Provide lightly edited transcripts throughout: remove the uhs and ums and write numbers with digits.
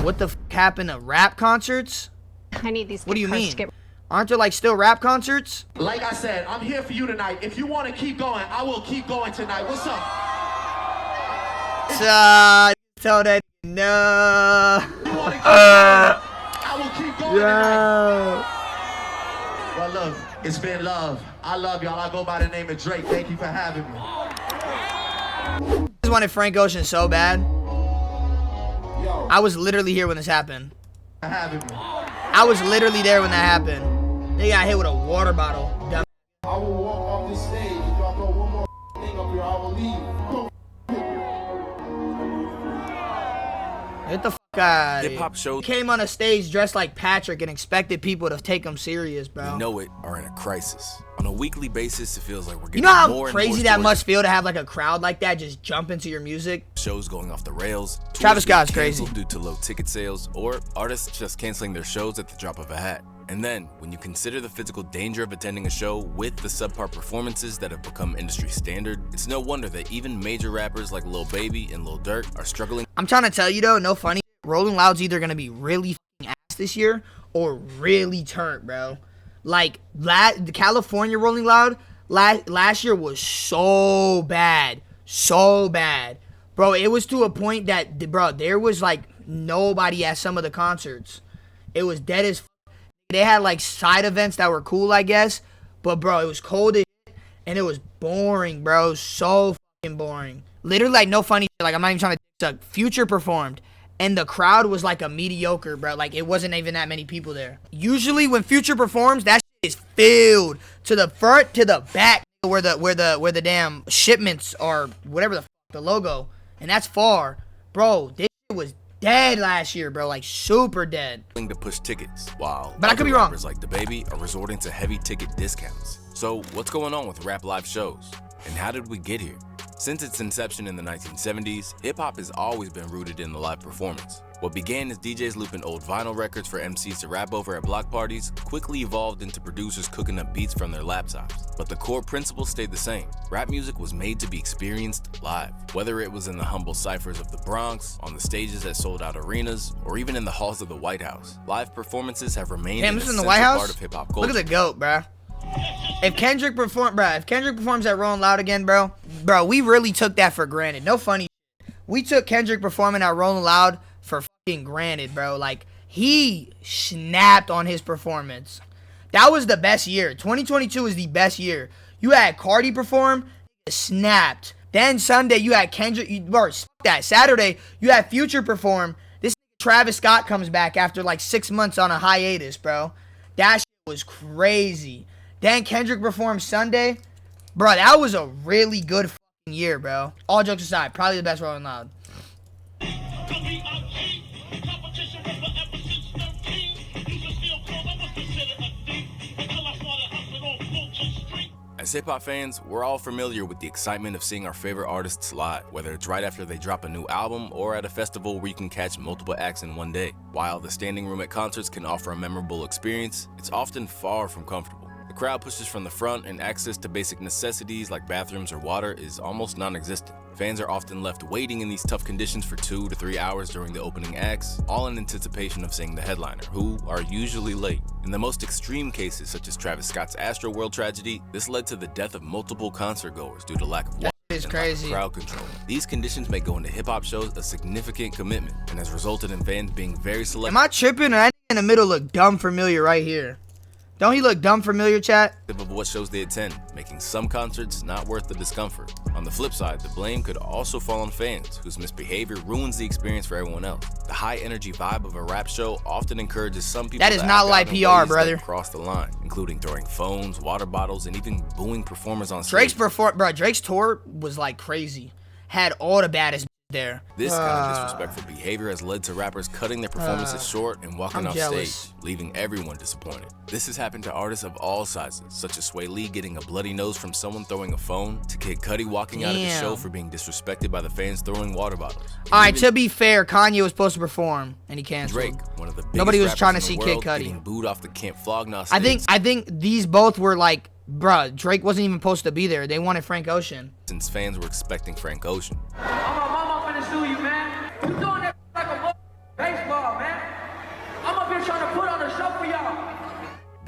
what the f happened to rap concerts? I need these. What do you mean? Aren't there like still rap concerts? Like I said, I'm here for you tonight. If you want to keep going, I will keep going tonight. What's up? Tell that no. You want to keep going? I will keep going tonight. Well, look, it's been love. I love y'all. I go by the name of Drake. Thank you for having me. I just wanted Frank Ocean so bad. I was literally here when this happened. I was literally there when that happened. They got hit with a water bottle. Dumb. I will walk off this stage. If y'all throw one more thing up here, I will leave. Get the fuck out of here. Hip-hop shows Came on a stage dressed like Patrick and expected people to take him serious, bro. we know it are in a crisis. On a weekly basis, it feels like we're getting You know how more and crazy more that must feel to have like a crowd like that just jump into your music? shows going off the rails, Travis tours being Scott's crazy. canceled due to low ticket sales, or artists just canceling their shows at the drop of a hat. And then, when you consider the physical danger of attending a show with the subpar performances that have become industry standard, it's no wonder that even major rappers like Lil Baby and Lil Durk are struggling. I'm trying to tell you though, no funny. Rolling Loud's either gonna be really f***ing ass this year or really turnt, bro. Like the California Rolling Loud last year was so bad, bro. It was to a point that, bro, there was like nobody at some of the concerts. It was dead as f. They had like side events that were cool, I guess, but bro, it was cold as shit and it was boring, bro. So fucking boring. Literally, like no funny shit. Like I'm not even trying to suck. Future performed. And the crowd was like a mediocre, bro. Like it wasn't even that many people there. Usually when Future performs, that shit is filled to the front to the back where the damn shipments are, whatever the f the logo. And that's far. Bro, this shit was dead last year, bro. Like super dead. To push tickets, while But I could be wrong. rappers like DaBaby are resorting to heavy ticket discounts. So what's going on with rap live shows? And how did we get here? Since its inception in the 1970s, hip-hop has always been rooted in the live performance. What began as DJs looping old vinyl records for MCs to rap over at block parties quickly evolved into producers cooking up beats from their laptops. But the core principle stayed the same. Rap music was made to be experienced live, whether it was in the humble ciphers of the Bronx, on the stages at sold-out arenas, or even in the halls of the White House. Live performances have remained an Damn, this is in essential the White House? part of hip-hop culture. Look at the GOAT, bro. If Kendrick performs at Rolling Loud again, bro, we really took that for granted. No funny shit. We took Kendrick performing at Rolling Loud for fucking granted, bro. Like, he snapped on his performance. That was the best year. 2022 is the best year. You had Cardi perform, snapped. Then Sunday, you had Kendrick, Saturday, you had Future perform. This Travis Scott comes back after like 6 months on a hiatus, bro. That shit was crazy. Then Kendrick performed Sunday. Bro, that was a really good fucking year, bro. All jokes aside, probably the best Rolling Loud. As hip-hop fans, we're all familiar with the excitement of seeing our favorite artists live, whether it's right after they drop a new album or at a festival where you can catch multiple acts in one day. While the standing room at concerts can offer a memorable experience, it's often far from comfortable. The crowd pushes from the front and access to basic necessities like bathrooms or water is almost non-existent. Fans are often left waiting in these tough conditions for 2 to 3 hours during the opening acts, all in anticipation of seeing the headliner, who are usually late. In the most extreme cases, such as Travis Scott's Astroworld tragedy, this led to the death of multiple concert goers due to lack of water and lack of crowd control. These conditions make going to hip-hop shows a significant commitment and has resulted in fans being very selective. Am I tripping or that in the middle look dumb familiar right here? Don't he look dumb familiar, chat? Of what shows they attend, making some concerts not worth the discomfort. On the flip side, the blame could also fall on fans, whose misbehavior ruins the experience for everyone else. The high energy vibe of a rap show often encourages some people that is not like PR, brother. Cross the line, including throwing phones, water bottles, and even booing performers on Drake's stage. Drake's tour was like crazy. Had all the baddest there. This kind of disrespectful behavior has led to rappers cutting their performances short and walking off stage, leaving everyone disappointed. This has happened to artists of all sizes, such as Sway Lee getting a bloody nose from someone throwing a phone, to Kid Cudi walking out of the show for being disrespected by the fans throwing water bottles. Alright, to be fair, Kanye was supposed to perform and he canceled. Drake, one of the biggest Nobody was trying to rappers see in the Kid world, Cudi. getting booed off the Camp Flog Gnaw stage. I think these both were like, bruh, Drake wasn't even supposed to be there. They wanted Frank Ocean. Since fans were expecting Frank Ocean. I'm finna sue you, man. You doing that like a baseball, man.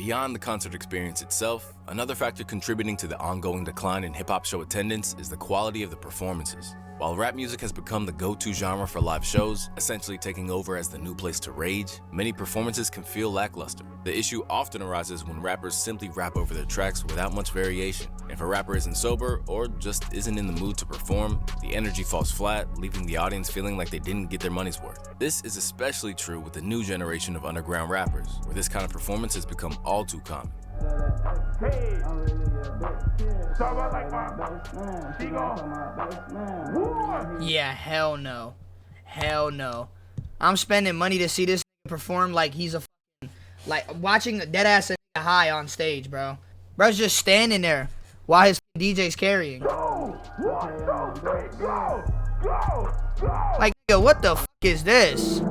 Beyond the concert experience itself, another factor contributing to the ongoing decline in hip-hop show attendance is the quality of the performances. While rap music has become the go-to genre for live shows, essentially taking over as the new place to rage, many performances can feel lackluster. The issue often arises when rappers simply rap over their tracks without much variation. If a rapper isn't sober or just isn't in the mood to perform, the energy falls flat, leaving the audience feeling like they didn't get their money's worth. This is especially true with the new generation of underground rappers, where this kind of performance has become all too common. Hey, so I like my, Yeah, hell no. Hell no. I'm spending money to see this perform like he's a fucking, like watching a dead ass high on stage, bro. Bro's just standing there while his DJ's carrying. Like, yo, what the fuck is this?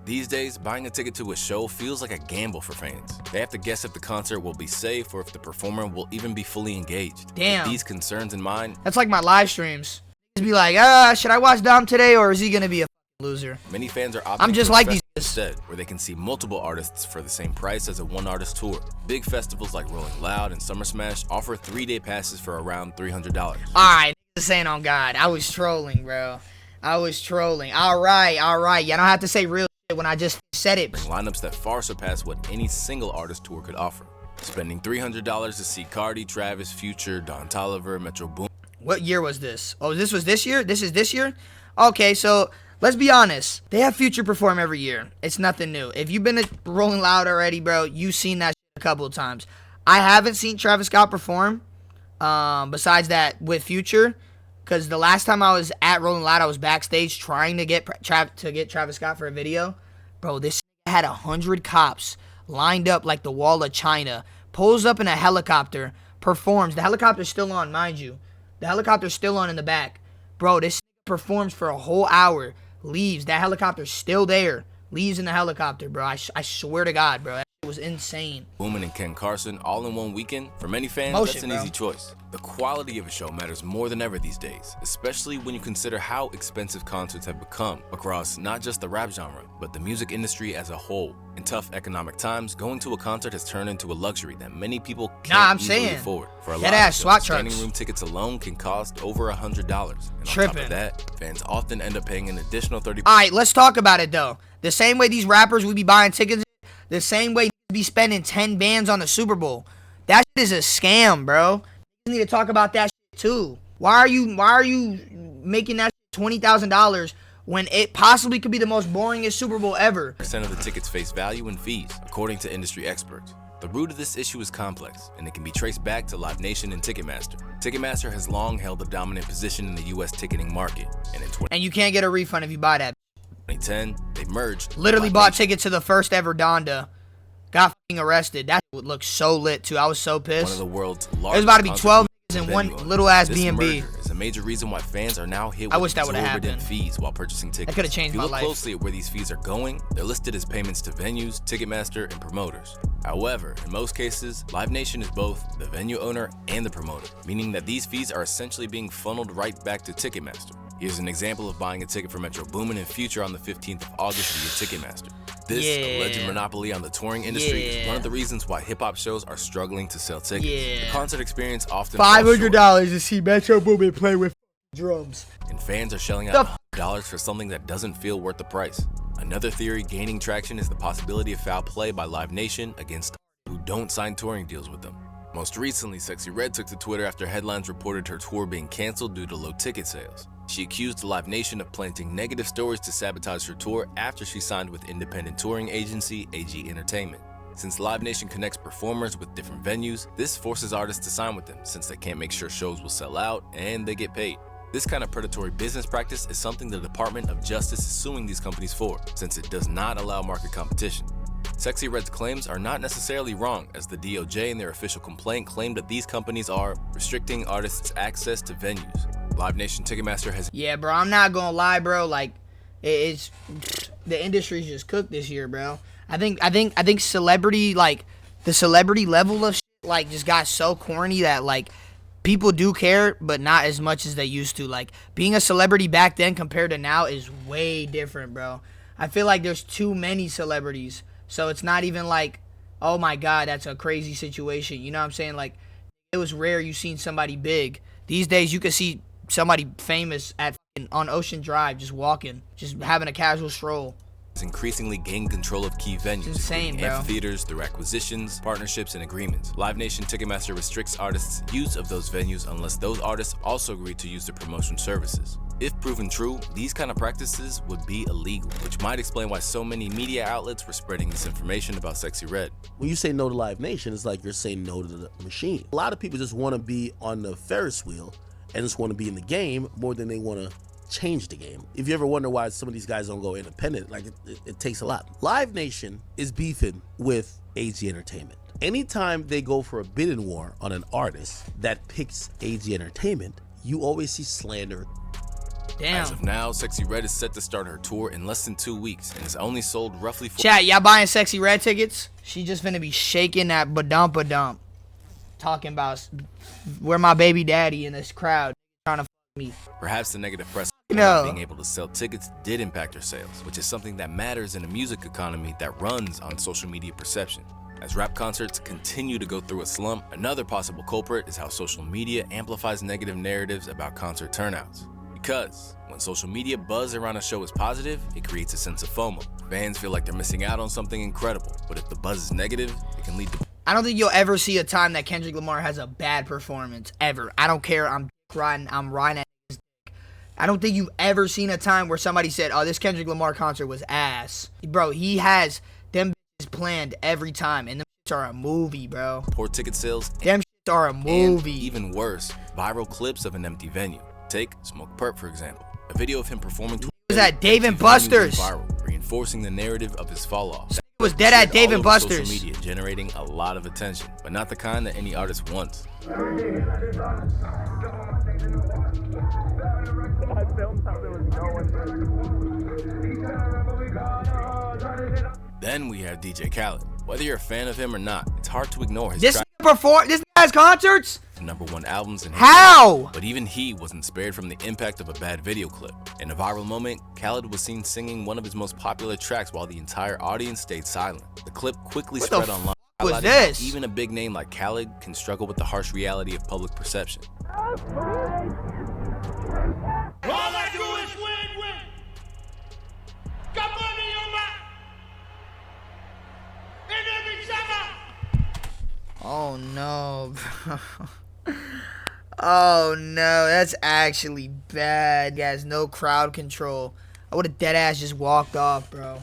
These days, buying a ticket to a show feels like a gamble for fans. They have to guess if the concert will be safe or if the performer will even be fully engaged. Damn. With these concerns in mind, That's like my live streams. Just be like, should I watch Dom today or is he gonna be a loser? many fans are opting I'm just for like festivals these- instead, where they can see multiple artists for the same price as a one-artist tour. Big festivals like Rolling Loud and Summer Smash offer 3-day passes for around $300. Alright, saying on God. I was trolling, bro. I was trolling. Alright. Y'all don't have to say real shit when I just said it. Lineups that far surpass what any single artist tour could offer. Spending $300 to see Cardi, Travis, Future, Don Toliver, Metro Boom. What year was this? Oh, this was this year? This is this year? Okay, so let's be honest. They have Future perform every year. It's nothing new. If you've been to Rolling Loud already, bro, you've seen that shit a couple of times. I haven't seen Travis Scott perform. Besides that, with Future, because the last time I was at Rolling Loud, I was backstage trying to get Travis Scott for a video. Bro, this had 100 cops lined up like the wall of China. Pulls up in a helicopter, performs. The helicopter's still on, mind you. The helicopter's still on in the back. Bro, this performs for a whole hour. Leaves. That helicopter's still there. Leaves in the helicopter, bro. I swear to God, bro. That shit was insane. Boomin and Ken Carson all in one weekend. For many fans, Motion, that's an bro. easy choice. The quality of a show matters more than ever these days, especially when you consider how expensive concerts have become across not just the rap genre, but the music industry as a whole. In tough economic times, going to a concert has turned into a luxury that many people can't easily afford. For a lot ass of SWAT shows, standing trucks. room tickets alone can cost over $100. And on top Tripping. of that, fans often end up paying an additional 30%. Alright, let's talk about it though. The same way these rappers would be buying tickets, the same way they be spending 10 bands on the Super Bowl. That shit is a scam, bro. You need to talk about that shit too. Why are you making that $20,000 when it possibly could be the most boringest Super Bowl ever? Percent of the tickets face value and fees, according to industry experts. The root of this issue is complex, and it can be traced back to Live Nation and Ticketmaster. Ticketmaster has long held a dominant position in the U.S. ticketing market, and in And you can't get a refund if you buy that. 2010, they merged. Literally Live bought Nation, tickets to the first ever Donda. Got fucking arrested. That would look so lit too. I was so one pissed. of the world's There's largest about to be concert 12 venues in and one venue owners. little ass This B&B. merger is a major reason why fans are now hit I with wish that would've exorbitant happened. fees while purchasing tickets. could've changed if you my look life. closely at where these fees are going, they're listed as payments to venues, Ticketmaster, and promoters. However, in most cases, Live Nation is both the venue owner and the promoter, meaning that these fees are essentially being funneled right back to Ticketmaster. Here's an example of buying a ticket for Metro Boomin and Future on the 15th of August via Ticketmaster. This alleged monopoly on the touring industry is one of the reasons why hip-hop shows are struggling to sell tickets. The concert experience often falls short, $500 to see Metro Boomin play with drums. and fans are shelling out $100 for something that doesn't feel worth the price. Another theory gaining traction is the possibility of foul play by Live Nation against who don't sign touring deals with them. Most recently, Sexy Red took to Twitter after headlines reported her tour being canceled due to low ticket sales. She accused Live Nation of planting negative stories to sabotage her tour after she signed with independent touring agency AG Entertainment. Since Live Nation connects performers with different venues, this forces artists to sign with them since they can't make sure shows will sell out and they get paid. This kind of predatory business practice is something the Department of Justice is suing these companies for, since it does not allow market competition. Sexy Red's claims are not necessarily wrong, as the DOJ in their official complaint claimed that these companies are restricting artists' access to venues. Live Nation Ticketmaster has Yeah, bro, I'm not gonna lie, bro. Like, it's the industry's just cooked this year, bro. I think celebrity, like the celebrity level of shit, like just got so corny that like people do care, but not as much as they used to. Like, being a celebrity back then compared to now is way different, bro. I feel like there's too many celebrities, so it's not even like, oh my God, that's a crazy situation. You know what I'm saying? Like, it was rare you seen somebody big. These days, you can see somebody famous on Ocean Drive just walking, just having a casual stroll. Increasingly gain control of key venues, insane, including amphitheaters through acquisitions, partnerships, and agreements. Live Nation Ticketmaster restricts artists' use of those venues unless those artists also agree to use their promotion services. If proven true, these kind of practices would be illegal, which might explain why so many media outlets were spreading misinformation about Sexy Red. When you say no to Live Nation, it's like you're saying no to the machine. A lot of people just want to be on the Ferris wheel and just want to be in the game more than they want to change the game. If you ever wonder why some of these guys don't go independent, like it takes a lot. Live Nation is beefing with AG Entertainment. Anytime they go for a bidding war on an artist that picks AG Entertainment, you always see slander. Damn. As of now, Sexy Red is set to start her tour in less than 2 weeks and has only sold roughly Chat, y'all buying Sexy Red tickets? She just finna be shaking that badump, talking about where my baby daddy in this crowd trying to me. Perhaps the negative press No. being able to sell tickets did impact her sales, which is something that matters in a music economy that runs on social media perception. As rap concerts continue to go through a slump, another possible culprit is how social media amplifies negative narratives about concert turnouts. Because when social media buzz around a show is positive, it creates a sense of FOMO. Fans feel like they're missing out on something incredible, but if the buzz is negative, it can lead to... I don't think you'll ever see a time that Kendrick Lamar has a bad performance, ever. I don't care, I'm riding at his dick. I don't think you've ever seen a time where somebody said, oh, this Kendrick Lamar concert was ass. Bro, he has them bitches planned every time, and them shits are a movie, bro. Poor ticket sales. Them shits are a movie. And even worse, viral clips of an empty venue. Take Smoke Perp, for example. A video of him performing to was at Dave and Buster's. Viral, reinforcing the narrative of his fall off. Was dead at Dave and Buster's. Social media, generating a lot of attention, but not the kind that any artist wants. Then we have DJ Khaled. Whether you're a fan of him or not, it's hard to ignore his This guy's concerts? #1 albums in How? But even he wasn't spared from the impact of a bad video clip. In a viral moment, Khaled was seen singing one of his most popular tracks while the entire audience stayed silent. The clip quickly spread online. What was highlighting this? how even a big name like Khaled can struggle with the harsh reality of public perception. All I do is win. Got money on my. And every summer. Oh no, bro. Oh no, that's actually bad, guys. No crowd control. I would have dead ass just walked off, bro.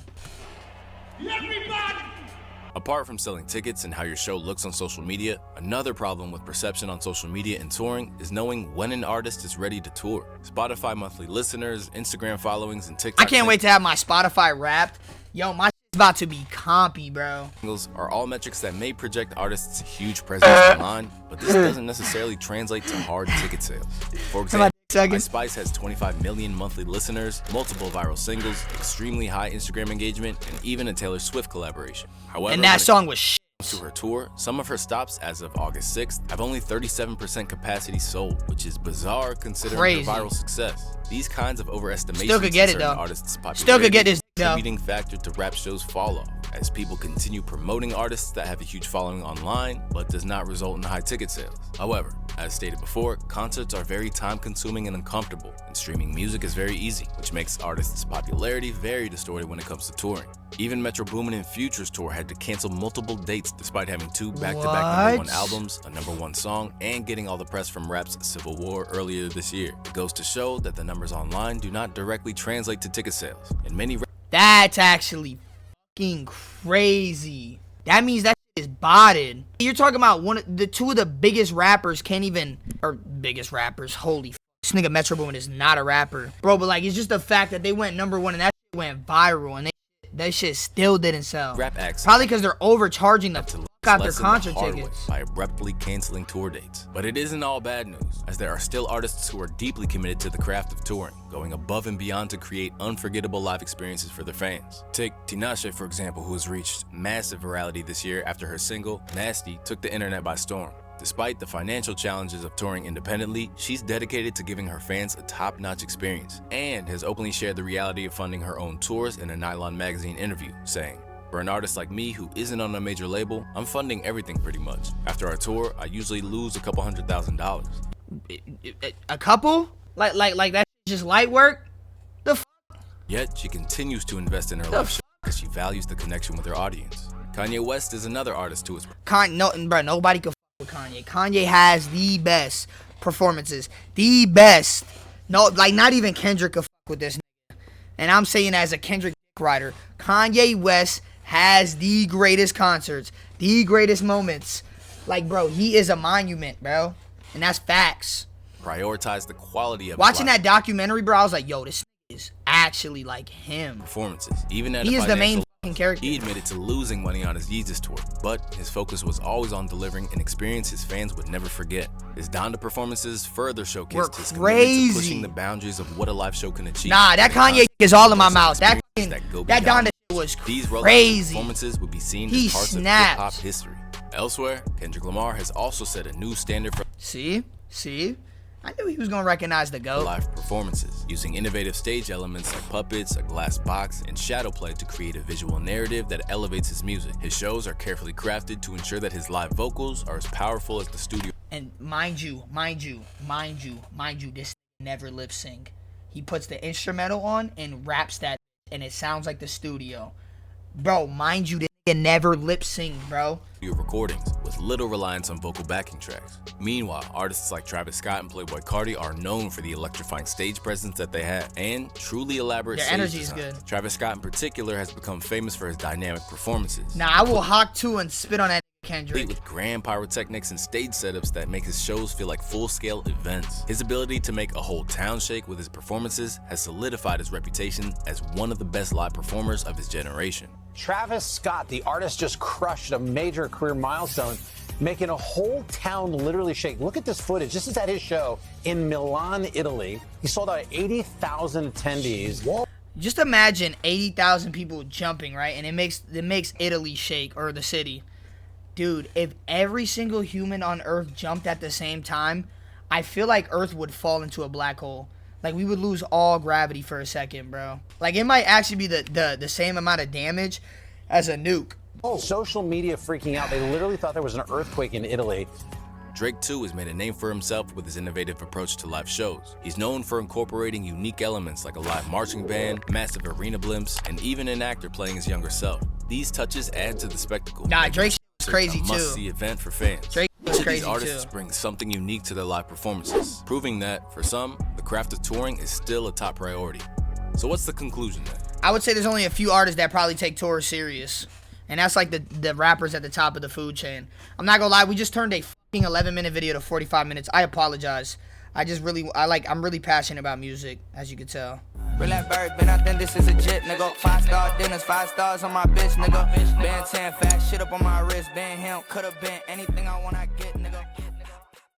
Everybody. Apart from selling tickets and how your show looks on social media, another problem with perception on social media and touring is knowing when an artist is ready to tour. Spotify monthly listeners, Instagram followings, and TikTok I can't wait to have my Spotify Wrapped. Yo, my shit's about to be compy, bro. singles are all metrics that may project artists' huge presence online, but this doesn't necessarily translate to hard ticket sales. For example, My Spice has 25 million monthly listeners, multiple viral singles, extremely high Instagram engagement, and even a Taylor Swift collaboration. However, And that song was shit. to her tour, some of her stops as of August 6th have only 37% capacity sold, which is bizarre considering Crazy. her viral success. These kinds of overestimations Still could get in it, certain though. artists' popularity Still could get this, is a though. contributing factor to rap shows' fall off, as people continue promoting artists that have a huge following online, but does not result in high ticket sales. However, as stated before, concerts are very time-consuming and uncomfortable, and streaming music is very easy, which makes artists' popularity very distorted when it comes to touring. Even Metro Boomin and Future's tour had to cancel multiple dates despite having 2 back-to-back #1 albums, a #1 song, and getting all the press from rap's Civil War earlier this year. It goes to show that the numbers online do not directly translate to ticket sales. In many That's actually fucking crazy. That means that shit is botted. You're talking about two of the biggest rappers can't even, or biggest rappers, holy f***. This nigga Metro Boomin is not a rapper. Bro, but like, it's just the fact that they went #1 and that shit went viral and that shit still didn't sell. rap acts Probably because they're overcharging the to fuck out their lessen the concert hard way tickets. by abruptly canceling tour dates. But it isn't all bad news, as there are still artists who are deeply committed to the craft of touring, going above and beyond to create unforgettable live experiences for their fans. Take Tinashe, for example, who has reached massive virality this year after her single, Nasty, took the internet by storm. Despite the financial challenges of touring independently, she's dedicated to giving her fans a top-notch experience and has openly shared the reality of funding her own tours in a Nylon magazine interview, saying, "For an artist like me who isn't on a major label, I'm funding everything pretty much. After our tour, I usually lose a couple $100,000. A couple? Like that's just light work? The f? Yet, she continues to invest in her live show because she values the connection with her audience. Kanye West is another artist to his... Nobody can f with Kanye. Kanye has the best performances. The best. No, like not even Kendrick can f with this nigga. And I'm saying as a Kendrick writer, Kanye West has the greatest concerts, the greatest moments. Like, bro, he is a monument, bro. And that's facts. Prioritize the quality of watching that documentary, bro, I was like, yo, this is actually like him. Performances. Even at he is the main fucking character. He admitted to losing money on his Yeezus tour, but his focus was always on delivering an experience his fans would never forget. His Donda performances further showcased his commitment to pushing the boundaries of what a live show can achieve. Nah, that Kanye is all in my mouth. That Donda was crazy. Performances would be seen as parts of hip-hop history. Elsewhere, Kendrick Lamar has also set a new standard for See? I knew he was gonna recognize the GOAT. Live performances, using innovative stage elements like puppets, a glass box, and shadow play to create a visual narrative that elevates his music. His shows are carefully crafted to ensure that his live vocals are as powerful as the studio. And mind you, this never lip sync. He puts the instrumental on and raps that, and it sounds like the studio. Bro, mind you, this never lip sync, bro. Recordings with little reliance on vocal backing tracks. Meanwhile, artists like Travis Scott and Playboi Carti are known for the electrifying stage presence that they have and truly elaborate stage energy design. is good. Travis Scott in particular has become famous for his dynamic performances. Now I will hawk too and spit on that Kendrick. With grand pyrotechnics and stage setups that make his shows feel like full-scale events. His ability to make a whole town shake with his performances has solidified his reputation as one of the best live performers of his generation. Travis Scott, the artist, just crushed a major career milestone, making a whole town literally shake. Look at this footage. This is at his show in Milan, Italy. He sold out 80,000 attendees. Whoa. Just imagine 80,000 people jumping, right? And it makes Italy shake, or the city. Dude, if every single human on Earth jumped at the same time, I feel like Earth would fall into a black hole. Like, we would lose all gravity for a second, bro. Like, it might actually be the same amount of damage as a nuke. Oh, social media freaking out. They literally thought there was an earthquake in Italy. Drake, too, has made a name for himself with his innovative approach to live shows. He's known for incorporating unique elements like a live marching band, massive arena blimps, and even an actor playing his younger self. These touches add to the spectacle. Nah, Drake's crazy, too. A must-see event for fans. Drake was crazy, these artists too. bring something unique to their live performances, proving that, for some, the craft of touring is still a top priority. So what's the conclusion then? I would say there's only a few artists that probably take tours serious. And that's like the rappers at the top of the food chain. I'm not gonna lie, we just turned a fucking 11-minute video to 45 minutes. I apologize. I'm really passionate about music, as you can tell. Relax, bird, been out, then this is legit, nigga. 5-star dinners, 5 stars on my bitch, nigga. Band 10, fat shit up on my wrist. Been him, could've been anything I want, I get, nigga.